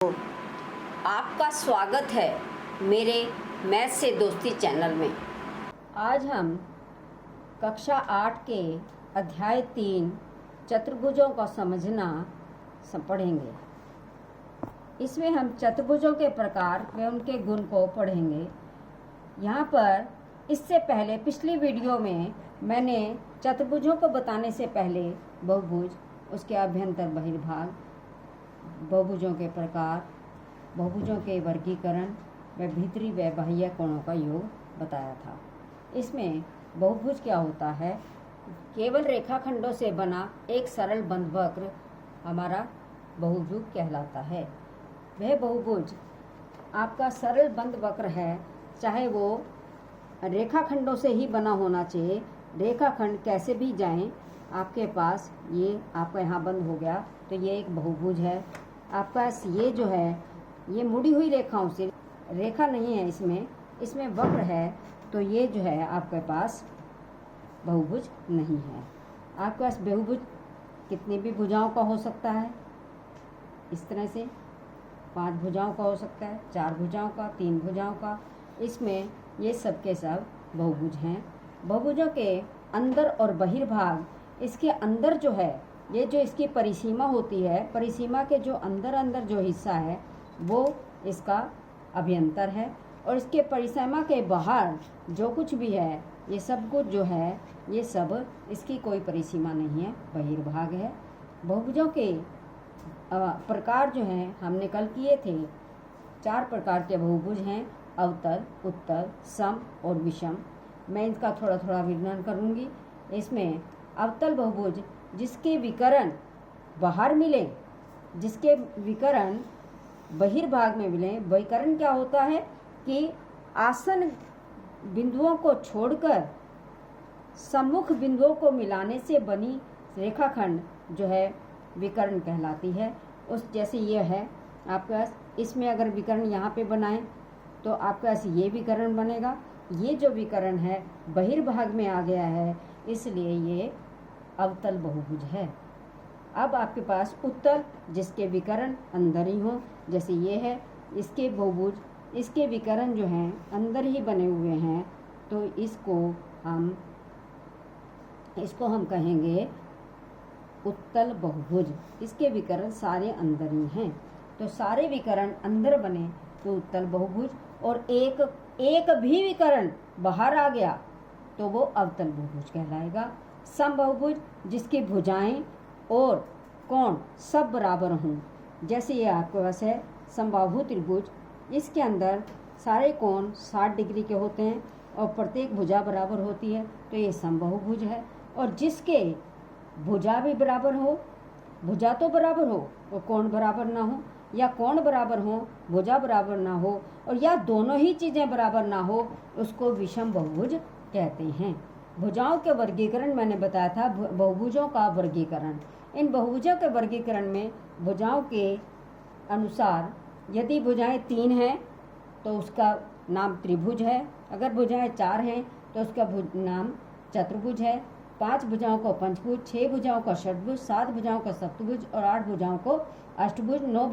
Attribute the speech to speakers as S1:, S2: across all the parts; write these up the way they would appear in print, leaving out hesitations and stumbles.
S1: आपका स्वागत है मेरे मैथ से दोस्ती चैनल में। आज हम कक्षा 8 के अध्याय 3 चतुर्भुजों को समझना पढ़ेंगे। इसमें हम चतुर्भुजों के प्रकार व उनके गुण को पढ़ेंगे। यहाँ पर इससे पहले पिछली वीडियो में मैंने चतुर्भुजों को बताने से पहले बहुभुज, उसके अभ्यंतर बहिर्भाग, बहुभुजों के प्रकार, बहुभुजों के वर्गीकरण व भीतरी व बाह्य कोणों का योग बताया था। इसमें बहुभुज क्या होता है? केवल रेखाखंडों से बना एक सरल बंद वक्र हमारा बहुभुज कहलाता है। वह बहुभुज आपका सरल बंद वक्र है, चाहे वो रेखाखंडों से ही बना होना चाहिए। रेखाखंड कैसे भी जाएं, आपके पास ये आपका यहाँ बंद हो गया तो ये एक बहुभुज है। आपका ये जो है ये मुड़ी हुई रेखाओं से, रेखा नहीं है इसमें वक्र है, तो ये जो है आपके पास बहुभुज नहीं है। आपके पास बहुभुज कितनी भी भुजाओं का हो सकता है, इस तरह से 5 भुजाओं का हो सकता है, 4 भुजाओं का, 3 भुजाओं का। इसमें ये सब के सब बहुभुज हैं। बहुभुजों के अंदर और बहिर्भाग, इसके अंदर जो है ये जो इसकी परिसीमा होती है, परिसीमा के जो अंदर जो हिस्सा है वो इसका अभ्यंतर है, और इसके परिसीमा के बाहर जो कुछ भी है ये सब कुछ जो है ये सब इसकी कोई परिसीमा नहीं है, बहिर्भाग है। बहुभुजों के प्रकार जो हैं हमने कल किए थे। 4 प्रकार के बहुभुज हैं, अवतल, उत्तल, सम और विषम। मैं इनका थोड़ा थोड़ा वर्णन करूँगी। इसमें अवतल बहुभुज जिसके विकर्ण बाहर मिले, जिसके विकर्ण बहिर्भाग में मिले। विकर्ण क्या होता है कि आसन बिंदुओं को छोड़कर सम्मुख बिंदुओं को मिलाने से बनी रेखाखंड जो है विकर्ण कहलाती है। उस जैसे ये है आपके पास, इसमें अगर विकर्ण यहाँ पे बनाएं तो आपके पास ये विकर्ण बनेगा। ये जो विकर्ण है बहिर्भाग में आ गया है, इसलिए ये अवतल बहुभुज है। अब आपके पास उत्तल जिसके विकर्ण अंदर ही हो, जैसे ये है, इसके बहुभुज, इसके विकर्ण जो हैं अंदर ही बने हुए हैं, तो इसको हम कहेंगे उत्तल बहुभुज। इसके विकर्ण सारे अंदर ही हैं, तो सारे विकर्ण अंदर बने तो उत्तल बहुभुज, और एक भी विकर्ण बाहर आ गया तो वो अवतल बहुभुज कहलाएगा। सम बहुभुज जिसकी भुजाएं और कोण सब बराबर हों, जैसे ये आपके पास है समबाहु त्रिभुज, इसके अंदर सारे कोण 60 डिग्री के होते हैं और प्रत्येक भुजा बराबर होती है, तो ये समबाहुभुज है। और जिसके भुजा भी बराबर हो, भुजा तो बराबर हो और कोण बराबर ना हो, या कोण बराबर हो भुजा बराबर ना हो, और या दोनों ही चीज़ें बराबर ना हो, उसको विषम बहुभुज कहते हैं। भुजाओं के वर्गीकरण मैंने बताया था, बहुभुजों का वर्गीकरण। इन बहुभुजों के वर्गीकरण में भुजाओं के अनुसार यदि भुजाएं 3 हैं तो उसका नाम त्रिभुज है, अगर भुजाएं 4 हैं तो उसका नाम चतुर्भुज है, 5 भुजाओं को पंचभुज, 6 भुजाओं को षटभुज, 7 भुजाओं को सप्तभुज और 8 भुजाओं को अष्टभुज, 9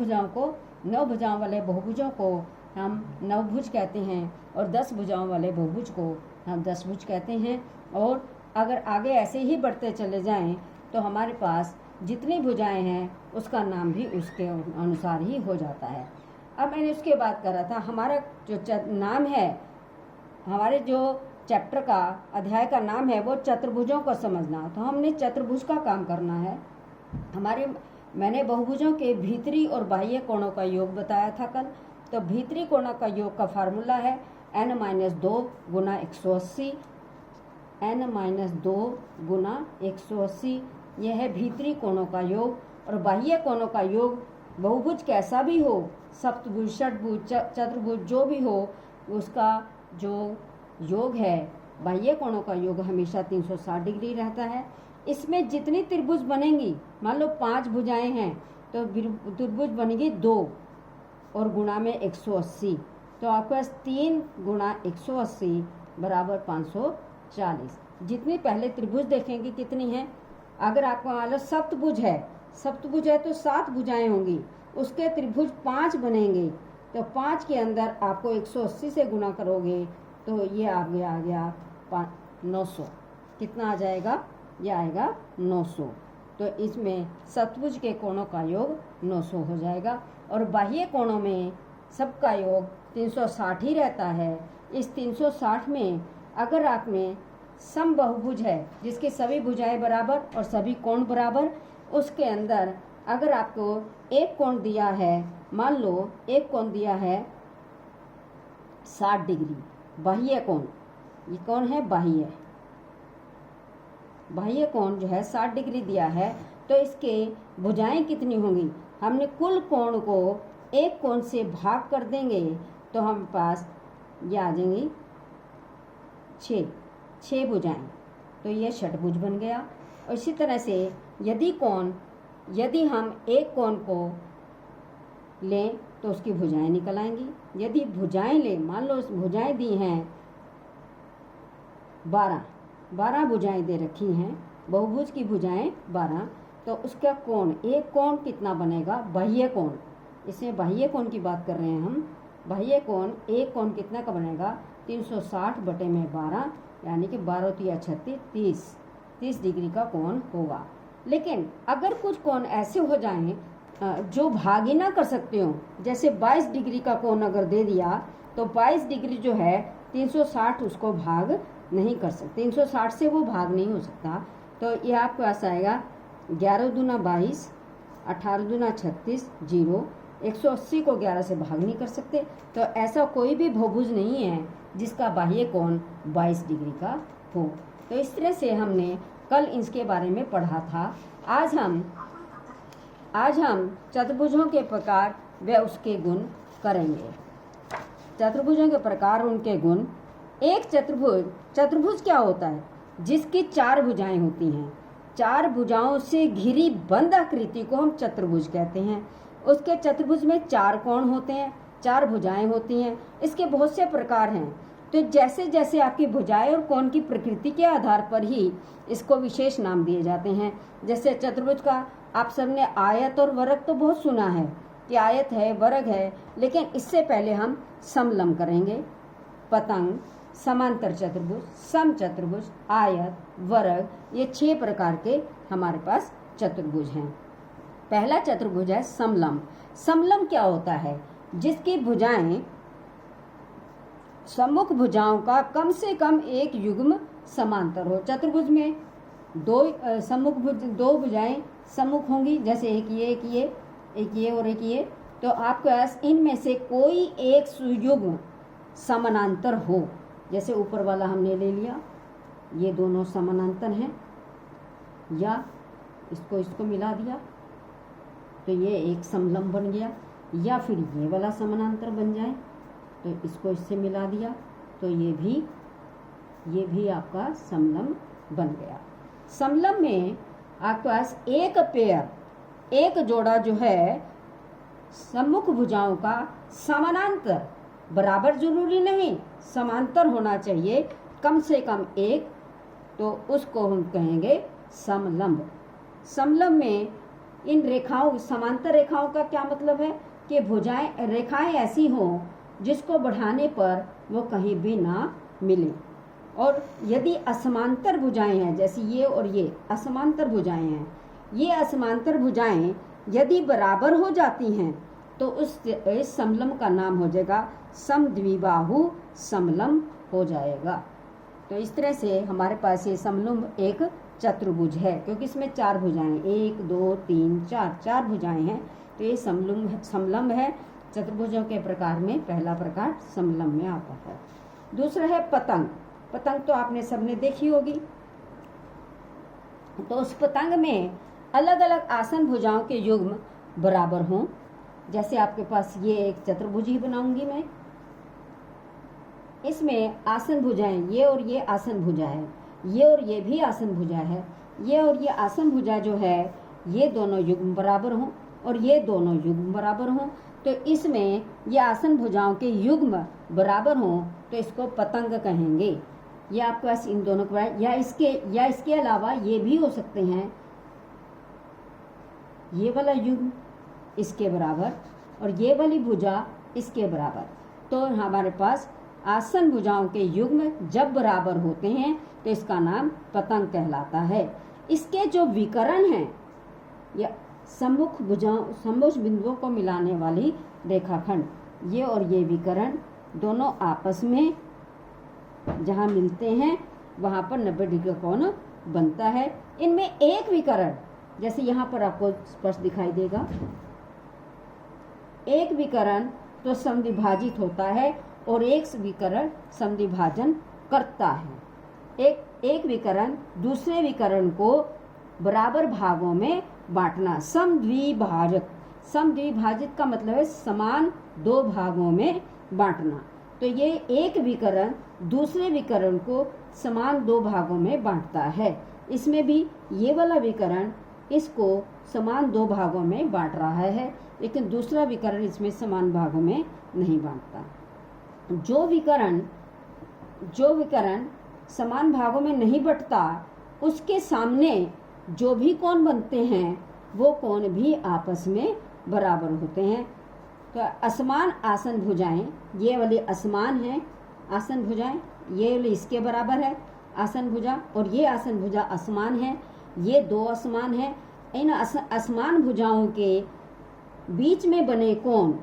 S1: भुजाओं वाले बहुभुजों को हम नवभुज कहते हैं, और 10 भुजाओं वाले बहुभुज को हम 10 भुज कहते हैं। और अगर आगे ऐसे ही बढ़ते चले जाएं तो हमारे पास जितनी भुजाएं हैं उसका नाम भी उसके अनुसार ही हो जाता है। अब मैंने उसके बाद करा था हमारा जो नाम है, हमारे जो चैप्टर का अध्याय का नाम है वो चतुर्भुजों को समझना, तो हमने चतुर्भुज का काम करना है। मैंने बहुभुजों के भीतरी और बाह्य कोणों का योग बताया था कल। तो भीतरी कोणों का योग का फार्मूला है n-2 गुना 180, n-2 गुना 180, यह है भीतरी कोणों का योग। और बाह्य कोणों का योग बहुभुज कैसा भी हो, सप्तभुज, षटभुज, चतुर्भुज जो भी हो, उसका जो योग है बाह्य कोणों का योग हमेशा 360 डिग्री रहता है। इसमें जितनी त्रिभुज बनेंगी, मान लो 5 भुजाएं हैं तो त्रिभुज बनेगी 2 और गुणा में 180, तो आपके पास 3 गुणा 180 बराबर 540। जितनी पहले त्रिभुज देखेंगे कितनी है, अगर आपको मान लो सप्तभुज है तो 7 भुजाएं होंगी, उसके त्रिभुज 5 बनेंगे, तो 5 के अंदर आपको 180 से गुना करोगे तो ये आ गया 900। कितना आ जाएगा? ये आएगा 900। तो इसमें सतभुज के कोणों का योग 900 हो जाएगा। और बाह्य कोणों में सबका योग 360 ही रहता है। इस 360 में अगर आप में समबाहुभुज है जिसकी सभी भुजाएं बराबर और सभी कोण बराबर, उसके अंदर अगर आपको एक कोण दिया है, मान लो एक कोण दिया है 60 डिग्री, बाह्य कोण, ये कौन है? बाह्य कोण जो है 60 डिग्री दिया है, तो इसके भुजाएं कितनी होंगी? हमने कुल कोण को एक कोण से भाग कर देंगे तो हम पास ये आ जाएंगी 6 भुजाएं, तो ये षटभुज बन गया। और इसी तरह से यदि हम एक कोण को लें तो उसकी भुजाएं निकल आएंगी। यदि भुजाएं लें, मान लो भुजाएं दी हैं 12 भुजाएं दे रखी हैं, बहुभुज की भुजाएं 12, तो उसका कोण, एक कोण कितना बनेगा? बाह्य कोण, इसमें बाह्य कोण की बात कर रहे हैं हम। बाह्य कोण, एक कोण कितना का बनेगा? 360 बटे में 12, यानी कि 12 तिया 36, 30 डिग्री का कोण होगा। लेकिन अगर कुछ कोण ऐसे हो जाएं जो भाग ही ना कर सकते हो, जैसे 22 डिग्री का कोण अगर दे दिया तो 22 डिग्री जो है 360 उसको भाग नहीं कर सकते, 360 से वो भाग नहीं हो सकता। तो ये आपके पास आएगा 11 दूना 22, 18 दूना 36, 0, 180 को 11 से भाग नहीं कर सकते। तो ऐसा कोई भी बहुभुज नहीं है जिसका बाह्य कोण 22 डिग्री का हो। तो इस तरह से हमने कल इसके बारे में पढ़ा था। आज हम चतुर्भुजों के प्रकार व उसके गुण करेंगे। चतुर्भुजों के प्रकार, उनके गुण। एक चतुर्भुज क्या होता है? जिसकी 4 भुजाएं होती हैं। 4 भुजाओं से घिरी बंद आकृति को हम चतुर्भुज कहते हैं। उसके चतुर्भुज में 4 कोण होते हैं, 4 भुजाएं होती हैं। इसके बहुत से प्रकार हैं। तो जैसे जैसे आपकी भुजाएं और कोण की प्रकृति के आधार पर ही इसको विशेष नाम दिए जाते हैं। जैसे चतुर्भुज का आप सबने आयत और वर्ग तो बहुत सुना है कि आयत है, वर्ग है, लेकिन इससे पहले हम समलंब करेंगे। पतंग, समांतर चतुर्भुज, समचतुर्भुज, आयत, वर्ग, ये 6 प्रकार के हमारे पास चतुर्भुज हैं। पहला चतुर्भुज है समलंब। समलंब क्या होता है? जिसकी भुजाएं सम्मुख भुजाओं का कम से कम एक युग्म समांतर हो। चतुर्भुज में 2 भुजाएं सम्मुख होंगी, जैसे एक ये और एक ये। तो आपके पास इनमें से कोई एक सुयुग्म समानांतर हो। जैसे ऊपर वाला हमने ले लिया, ये दोनों समानांतर हैं, या इसको मिला दिया तो ये एक समलंब बन गया। या फिर ये वाला समानांतर बन जाए तो इसको इससे मिला दिया तो ये भी आपका समलंब बन गया। समलंब में आपके पास एक जोड़ा जो है सम्मुख भुजाओं का समानांतर, बराबर जरूरी नहीं, समांतर होना चाहिए, कम से कम एक, तो उसको हम कहेंगे समलंब। समलंब में इन रेखाओं, समांतर रेखाओं का क्या मतलब है कि रेखाएं ऐसी हों जिसको बढ़ाने पर वो कहीं भी ना मिले। और यदि असमांतर भुजाएं हैं, जैसे ये और ये असमांतर भुजाएं हैं, ये असमांतर भुजाएं यदि बराबर हो जाती हैं तो उस समलंब का नाम हो जाएगा समद्विबाहु समलंब हो जाएगा। तो इस तरह से हमारे पास ये समलंब एक चतुर्भुज है, क्योंकि इसमें 4 भुजाएं, 1 2 3 4 भुजाएं हैं। तो ये समलंब है। चतुर्भुजों के प्रकार में पहला प्रकार समलंब में आता है। दूसरा है पतंग। पतंग तो आपने सबने देखी होगी। तो उस पतंग में अलग अलग आसन भुजाओं के युग्म बराबर हों। जैसे आपके पास ये एक चतुर्भुज ही बनाऊंगी मैं, इसमें आसन भुजाएं, ये और ये आसन भुजा है, ये और ये भी आसन भुजा है, ये और ये आसन भुजा जो है ये दोनों युग्म बराबर हों और ये दोनों युग्म बराबर हों। तो इसमें ये आसन भुजाओं के युग्म बराबर हों तो इसको पतंग कहेंगे। ये आपके पास इन दोनों को, या इसके अलावा ये भी हो सकते हैं, ये वाला युग्म इसके बराबर और ये वाली भुजा इसके बराबर। तो हमारे पास आसन भुजाओं के युग्म जब बराबर होते हैं तो इसका नाम पतंग कहलाता है। इसके जो विकर्ण हैं या सम्मुख भुजाओं सम्मुख बिंदुओं को मिलाने वाली रेखाखंड, ये और ये विकर्ण दोनों आपस में जहाँ मिलते हैं वहाँ पर 90 डिग्री का कोण बनता है। इनमें एक विकर्ण, जैसे यहाँ पर आपको स्पष्ट दिखाई देगा, एक विकर्ण तो समद्विभाजित होता है और एक विकर्ण समद्विभाजन करता है। एक विकर्ण दूसरे विकर्ण को बराबर भागों में बांटना, समद्विभाजक। समद्विभाजित का मतलब है समान दो भागों में बांटना। तो ये एक विकर्ण दूसरे विकर्ण को समान दो भागों में बांटता है। इसमें भी ये वाला विकर्ण इसको समान दो भागों में बांट रहा है, लेकिन दूसरा विकर्ण इसमें समान भागों में नहीं बांटता। जो विकर्ण समान भागों में नहीं बंटता उसके सामने जो भी कोण बनते हैं वो कोण भी आपस में बराबर होते हैं। तो असमान आसन भुजाएं, ये वाली असमान है आसन भुजाएं, ये वाली इसके बराबर है आसन भुजा, और ये आसन भुजा असमान है, ये दो असमान है। इन असमान भुजाओं के बीच में बने कोण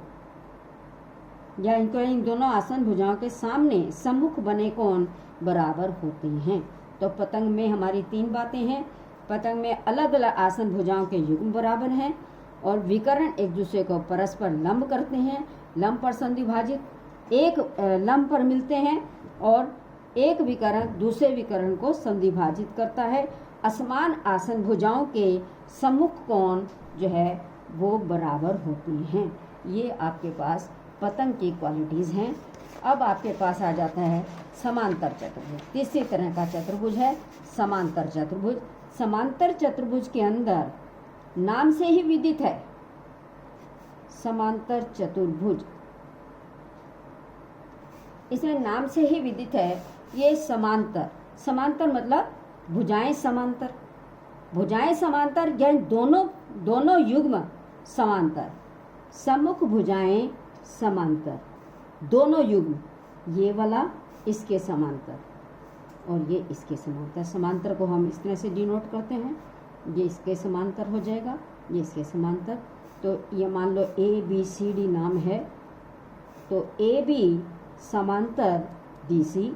S1: या इन दोनों आसन भुजाओं के सामने सम्मुख बने कोण बराबर होते हैं। तो पतंग में हमारी तीन बातें हैं। पतंग में अलग अलग आसन भुजाओं के युग्म बराबर हैं और विकर्ण एक दूसरे को परस्पर लंब करते हैं, लंब पर संधिभाजित एक लंब पर मिलते हैं और एक विकर्ण दूसरे विकर्ण को संधिभाजित करता है। असमान आसन भुजाओं के सम्मुख कोण जो है वो बराबर होती हैं। ये आपके पास पतंग की क्वालिटीज़ हैं। अब आपके पास आ जाता है समांतर चतुर्भुज। तीसरी तरह का चतुर्भुज है समांतर चतुर्भुज। समांतर चतुर्भुज के अंदर नाम से ही विदित है समांतर चतुर्भुज, इसमें नाम से ही विदित है ये समांतर। समांतर मतलब भुजाएं समांतर, भुजाएं समांतर यानी दोनों युग्म समांतर, सम्मुख भुजाएं समांतर, दोनों युग्म, ये वाला इसके समांतर और ये इसके समांतर। समांतर को हम इस तरह से डिनोट करते हैं, ये इसके समांतर हो जाएगा, ये इसके समांतर। तो ये मान लो ABCD नाम है, तो AB समांतर DC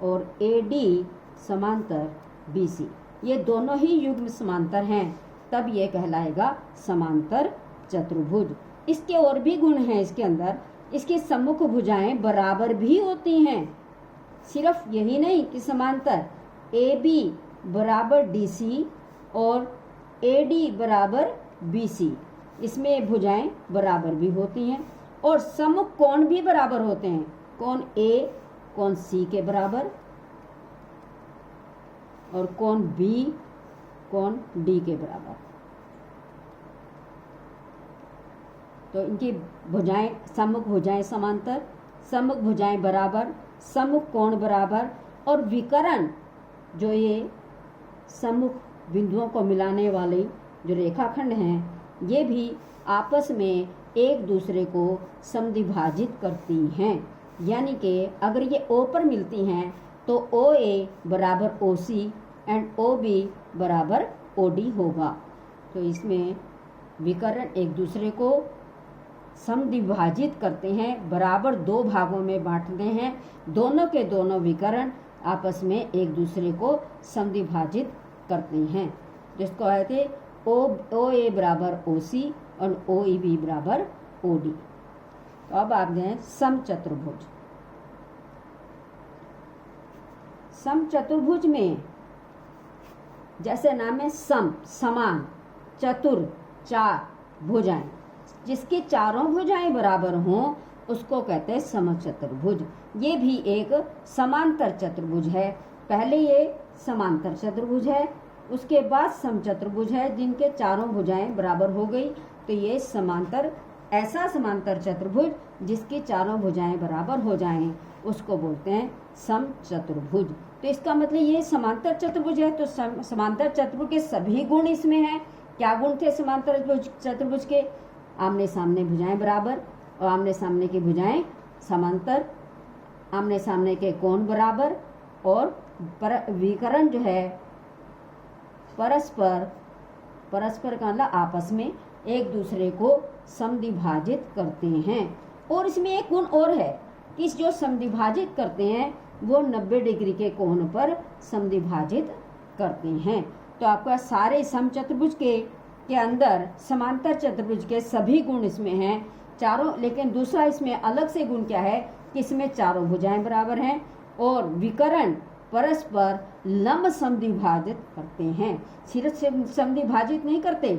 S1: और AD समांतर BC, ये दोनों ही युग्म समांतर हैं, तब ये कहलाएगा समांतर चतुर्भुज। इसके और भी गुण हैं इसके अंदर, इसकी सम्मुख भुजाएं बराबर भी होती हैं। सिर्फ यही नहीं कि समांतर AB बराबर DC और AD बराबर BC, इसमें भुजाएं बराबर भी होती हैं और सम्मुख कोण भी बराबर होते हैं। कोण A कोण C के बराबर और कोण B कोण D के बराबर। तो इनकी भुजाएं सम्मुख भुजाएं समांतर, सम्मुख भुजाएं बराबर, सम्मुख कोण बराबर और विकर्ण जो ये सम्मुख बिंदुओं को मिलाने वाले जो रेखाखंड हैं ये भी आपस में एक दूसरे को समद्विभाजित करती हैं। यानी कि अगर ये O पर मिलती हैं तो OA बराबर OC एंड OB बराबर OD होगा। तो इसमें विकर्ण एक दूसरे को समद्विभाजित करते हैं, बराबर दो भागों में बांटते हैं। दोनों के दोनों विकर्ण आपस में एक दूसरे को समद्विभाजित करते हैं, जिसको कहते हैं OA बराबर OC और OEB बराबर OD। तो अब आप गए समचतुर्भुज। समचतुर्भुज में जैसे नाम है सम समान, चतुर चार भुजाएं, जिसकी चारों भुजाएं बराबर हों उसको कहते हैं समचतुर्भुज। ये भी एक समांतर चतुर्भुज है। पहले ये समांतर चतुर्भुज है, उसके बाद समचतुर्भुज है जिनके चारों भुजाएं बराबर हो गई, तो ये समांतर, ऐसा समांतर चतुर्भुज जिसकी चारों भुजाएं बराबर हो जाएं उसको बोलते हैं समचतुर्भुज। तो इसका मतलब ये समांतर चतुर्भुज है। तो समांतर चतुर्भुज के सभी गुण इसमें हैं। क्या गुण थे समांतर चतुर्भुज के? आमने सामने भुजाएं बराबर और आमने सामने की भुजाएं समांतर, आमने सामने के कोण बराबर और विकर्ण जो है परस्पर का मतलब आपस में एक दूसरे को समद्विभाजित करते हैं। और इसमें एक गुण और है कि जो समद्विभाजित करते हैं वो 90 डिग्री के कोण पर समद्विभाजित करते हैं। तो आपका सारे समचतुर्भुज के अंदर समांतर चतुर्भुज के सभी गुण इसमें हैं चारों, लेकिन दूसरा इसमें अलग से गुण क्या है कि इसमें चारों भुजाएं बराबर हैं और विकर्ण परस्पर लंब समद्विभाजित करते हैं। सिर्फ समद्विभाजित नहीं करते,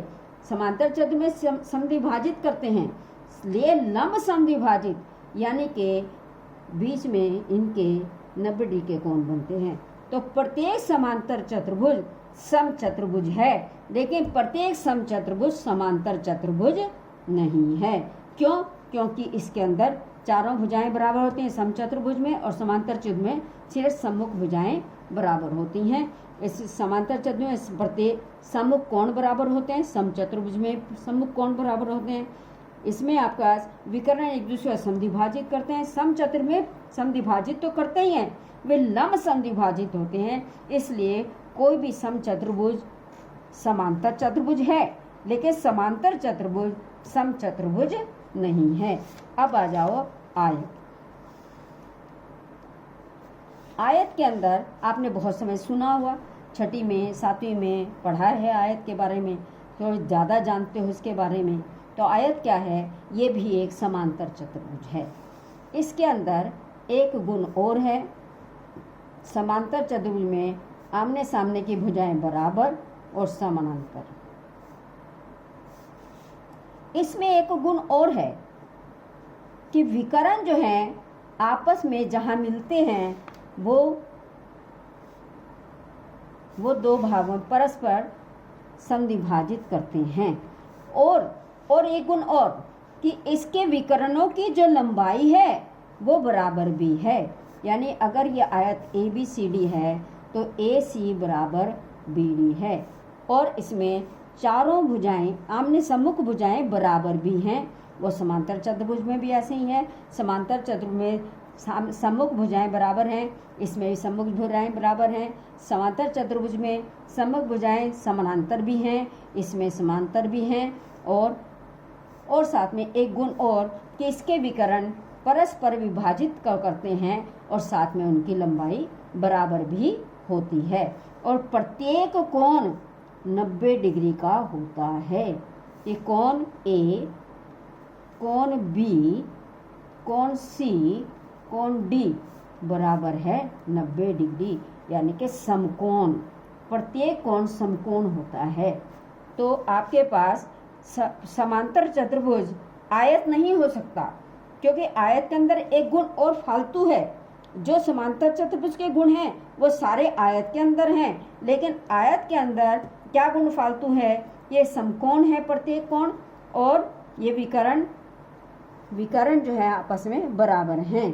S1: समांतर चतुर्भुज में समद्विभाजित करते हैं, इसलिए लंब समद्विभाजित यानी कि बीच में इनके 90 डिग्री के कोण बनते हैं। तो प्रत्येक समांतर चतुर्भुज समचतुर्भुज है, लेकिन प्रत्येक समचतुर्भुज समांतर चतुर्भुज नहीं है। क्यों? क्योंकि इसके अंदर चारों भुजाएं बराबर होती हैं समचतुर्भुज में, और समांतर चतुर्भुज में सिर्फ सम्मुख भुजाएं बराबर होती हैं। इस समांतर चतुर्भुज में प्रत्येक सम्मुख कोण बराबर होते हैं, समचतुर्भुज में सम्मुख कोण बराबर होते हैं। इसमें आपका विकर्ण एक दूसरे को समद्विभाजित करते हैं। समचतुर्भुज में समद्विभाजित तो करते ही हैं, वे लंब समद्विभाजित होते हैं। इसलिए कोई भी समचतुर्भुज समांतर चतुर्भुज है, लेकिन समांतर चतुर्भुज समचतुर्भुज नहीं है। अब आ जाओ आयत। आयत के अंदर आपने बहुत समय सुना हुआ, छठी में 7वीं में पढ़ा है आयत के बारे में, तो ज़्यादा जानते हो इसके बारे में। तो आयत क्या है? ये भी एक समांतर चतुर्भुज है। इसके अंदर एक गुण और है, समांतर चतुर्भुज में आमने सामने की भुजाएं बराबर और समानांतर। इसमें एक गुण और है कि विकर्ण जो हैं आपस में जहां मिलते हैं वो दो भागों में परस्पर समद्विभाजित करते हैं। और एक गुण और कि इसके विकर्णों की जो लंबाई है वो बराबर भी है। यानी अगर ये आयत ABCD है तो AC बराबर BD है, और इसमें चारों भुजाएं आमने सम्मुख भुजाएं बराबर भी हैं। वो समांतर चतुर्भुज में भी ऐसे ही है, समांतर चतुर्भुज में सम्मुख भुजाएं बराबर हैं, इसमें भी सम्मुख भुजाएं बराबर हैं। समांतर चतुर्भुज में सम्मुख भुजाएं समानांतर भी हैं, इसमें समांतर भी हैं। और साथ में एक गुण और कि इसके विकर्ण परस्पर विभाजित करते हैं और साथ में उनकी लंबाई बराबर भी होती है। और प्रत्येक कोण 90 डिग्री का होता है। ये कोण A, कोण B, कोण C, कोण D बराबर है 90 डिग्री, यानी कि समकोण। प्रत्येक कोण समकोण होता है। तो आपके पास समांतर चतुर्भुज आयत नहीं हो सकता, क्योंकि आयत के अंदर एक गुण और फालतू है। जो समांतर चतुर्भुज के गुण हैं वो सारे आयत के अंदर हैं, लेकिन आयत के अंदर क्या गुण फालतू है? ये समकोण है प्रत्येक कोण, और ये विकर्ण जो है आपस में बराबर हैं।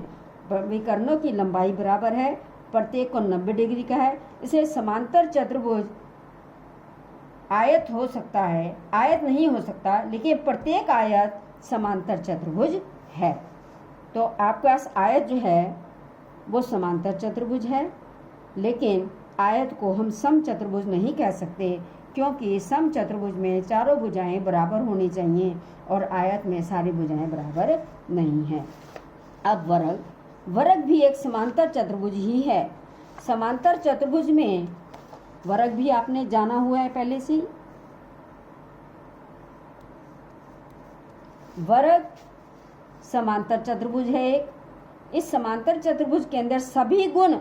S1: विकर्णों की लंबाई बराबर है, प्रत्येक कोण 90 डिग्री का है। इसे समांतर चतुर्भुज आयत हो सकता है, आयत नहीं हो सकता, लेकिन प्रत्येक आयत समांतर चतुर्भुज है। तो आपके पास आयत जो है वो समांतर चतुर्भुज है, लेकिन आयत को हम समचतुर्भुज नहीं कह सकते, क्योंकि समचतुर्भुज में चारों भुजाएं बराबर होनी चाहिए और आयत में सारी भुजाएं बराबर नहीं हैं। अब वर्ग भी एक समांतर चतुर्भुज ही है। समांतर चतुर्भुज में वर्ग भी आपने जाना हुआ है पहले से। वर्ग समांतर चतुर्भुज है एक। इस समांतर चतुर्भुज के अंदर सभी गुण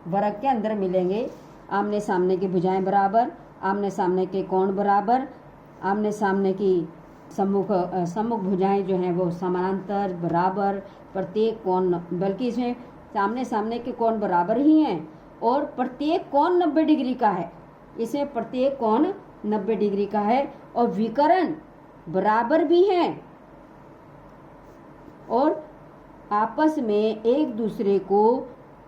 S1: वर्ग के अंदर मिलेंगे। आमने सामने की भुजाएं बराबर, आमने सामने के कोण बराबर, आमने सामने की सम्मुख भुजाएं जो हैं वो समानांतर बराबर, प्रत्येक कोण, बल्कि इसमें सामने सामने के कोण बराबर ही हैं, और प्रत्येक कोण 90 डिग्री का है। इसमें प्रत्येक कोण 90 डिग्री का है, और विकर्ण बराबर भी हैं, और आपस में एक दूसरे को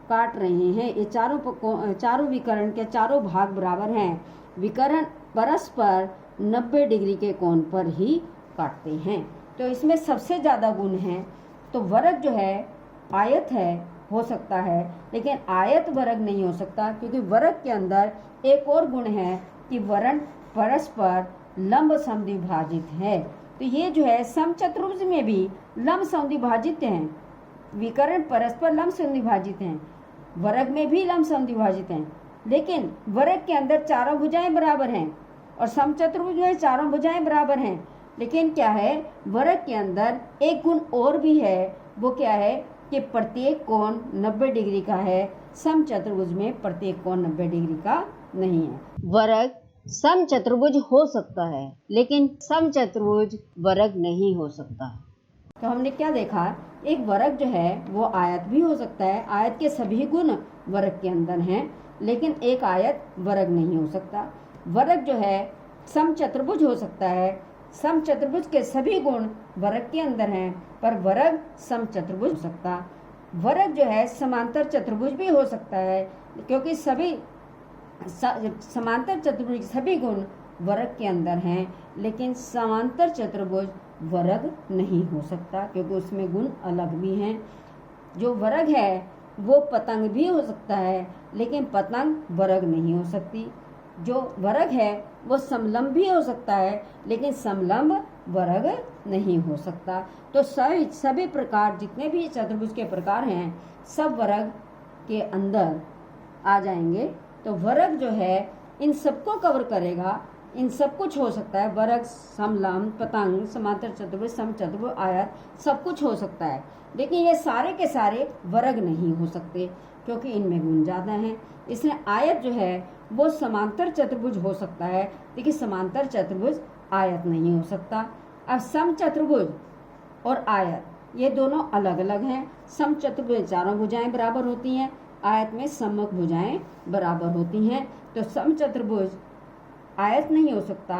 S1: काट रहे हैं। ये चारों विकर्ण के चारों भाग बराबर हैं। विकर्ण परस्पर 90 डिग्री के कोण पर ही काटते हैं। तो इसमें सबसे ज़्यादा गुण हैं, तो वर्ग जो है आयत है हो सकता है, लेकिन आयत वर्ग नहीं हो सकता, क्योंकि वर्ग के अंदर एक और गुण है कि वर्ण परस्पर लंब समद्विभाजित है। तो ये जो है समचतुर्भुज में भी लंब समद्विभाजित हैं, विकर्ण परस्पर लंब समद्विभाजित हैं, वर्ग में भी लंब समद्विभाजित हैं, लेकिन वर्ग के अंदर चारों भुजाएं बराबर हैं और समचतुर्भुज में चारों भुजाएं बराबर हैं। लेकिन क्या है, वर्ग के अंदर एक गुण और भी है, वो क्या है कि प्रत्येक कोण 90 डिग्री का है, समचतुर्भुज में प्रत्येक कोण 90 डिग्री का नहीं है। वर्ग समचतुर्भुज हो सकता है, लेकिन समचतुर्भुज वर्ग नहीं हो सकता। तो हमने क्या देखा, एक वर्ग जो है वो आयत भी हो सकता है, आयत के सभी गुण वर्ग के अंदर हैं, लेकिन एक आयत वर्ग नहीं हो सकता। वर्ग जो है समचतुर्भुज हो सकता है, समचतुर्भुज के सभी गुण वर्ग के अंदर हैं, पर वर्ग समचतुर्भुज हो सकता। वर्ग जो है समांतर चतुर्भुज भी हो सकता है, क्योंकि सभी समांतर चतुर्भुज सभी गुण वर्ग के अंदर हैं, लेकिन समांतर चतुर्भुज वर्ग नहीं हो सकता, क्योंकि उसमें गुण अलग भी हैं। जो वर्ग है वो पतंग भी हो सकता है, लेकिन पतंग वर्ग नहीं हो सकती। जो वर्ग है वो समलंब भी हो सकता है, लेकिन समलंब वर्ग नहीं हो सकता। तो सभी प्रकार जितने भी चतुर्भुज के प्रकार हैं सब वर्ग के अंदर आ जाएंगे। तो वर्ग जो है इन सबको कवर करेगा, इन सब कुछ हो सकता है, वर्ग समलंब पतंग समांतर चतुर्भुज समचतुर्भुज आयत सब कुछ हो सकता है, लेकिन ये सारे के सारे वर्ग नहीं हो सकते, क्योंकि इनमें गुण ज़्यादा हैं। इसलिए आयत जो है वो समांतर चतुर्भुज हो सकता है, लेकिन समांतर चतुर्भुज आयत नहीं हो सकता। अब समचतुर्भुज और आयत ये दोनों अलग अलग हैं। समचतुर्भुज चारों भुजाएं बराबर होती हैं, आयत में सम्मुख भुजाएं बराबर होती हैं। तो समचतुर्भुज आयत नहीं हो सकता,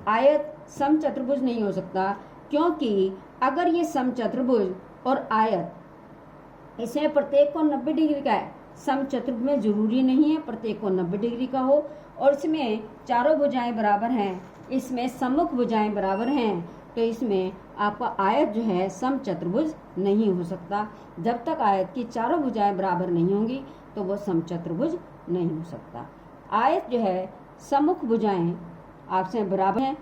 S1: आयत समचतुर्भुज नहीं हो सकता, क्योंकि अगर ये समचतुर्भुज और आयत इसमें प्रत्येक को 90 डिग्री का है, समचतुर्भुज में जरूरी नहीं है प्रत्येक को 90 डिग्री का हो, और इसमें चारों भुजाएं बराबर हैं, इसमें सम्मुख भुजाएं बराबर हैं, तो इसमें आपका आयत जो है समचतुर्भुज नहीं हो सकता। जब तक आयत की चारों भुजाएं बराबर नहीं होंगी तो वो समचतुर्भुज नहीं हो सकता। आयत जो है सम्मुख भुजाएं आपसे बराबर हैं,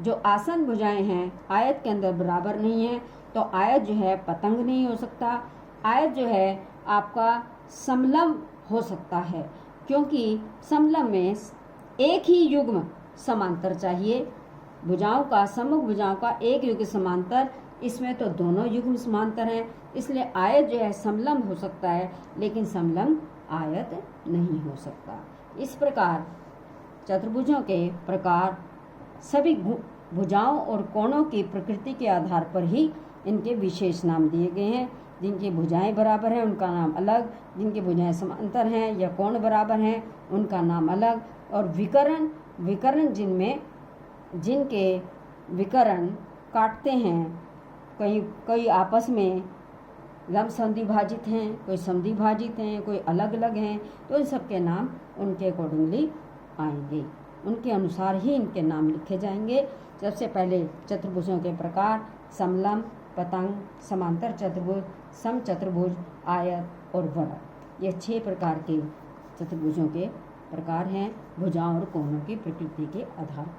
S1: जो आसन भुजाएं हैं आयत के अंदर बराबर नहीं है, तो आयत जो है पतंग नहीं हो सकता। आयत जो है आपका समलंब हो सकता है, क्योंकि समलंब में एक ही युग्म समांतर चाहिए, भुजाओं का सम्मुख भुजाओं का एक युग्म समांतर, इसमें तो दोनों युग्म समांतर हैं, इसलिए आयत जो है समलंब हो सकता है, लेकिन समलंब आयत नहीं हो सकता। इस प्रकार चतुर्भुजों के प्रकार सभी भुजाओं और कोणों की प्रकृति के आधार पर ही इनके विशेष नाम दिए गए हैं। जिनकी भुजाएं बराबर हैं उनका नाम अलग, जिनकी भुजाएं समांतर हैं या कोण बराबर हैं उनका नाम अलग, और विकर्ण जिनके विकर्ण काटते हैं, कई आपस में लंब समद्विभाजित हैं, कोई समद्विभाजित हैं, कोई अलग अलग हैं, तो इन सब के नाम उनके अकॉर्डिंगली आएंगे, उनके अनुसार ही इनके नाम लिखे जाएंगे। सबसे पहले चतुर्भुजों के प्रकार समलंब, पतंग, समांतर चतुर्भुज, समचतुर्भुज, आयत और वर्ग, ये 6 प्रकार के चतुर्भुजों के प्रकार हैं भुजाओं और कोणों की प्रकृति के आधार।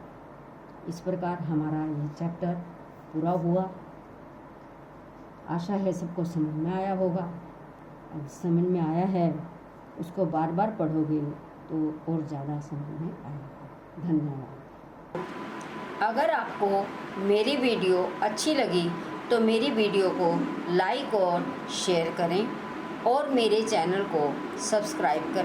S1: इस प्रकार हमारा ये चैप्टर पूरा हुआ। आशा है सबको समझ में आया होगा। अब समझ में आया है उसको बार बार पढ़ोगे तो और ज़्यादा समझ में आएगा। धन्यवाद। अगर आपको मेरी वीडियो अच्छी लगी तो मेरी वीडियो को लाइक और शेयर करें और मेरे चैनल को सब्सक्राइब करें।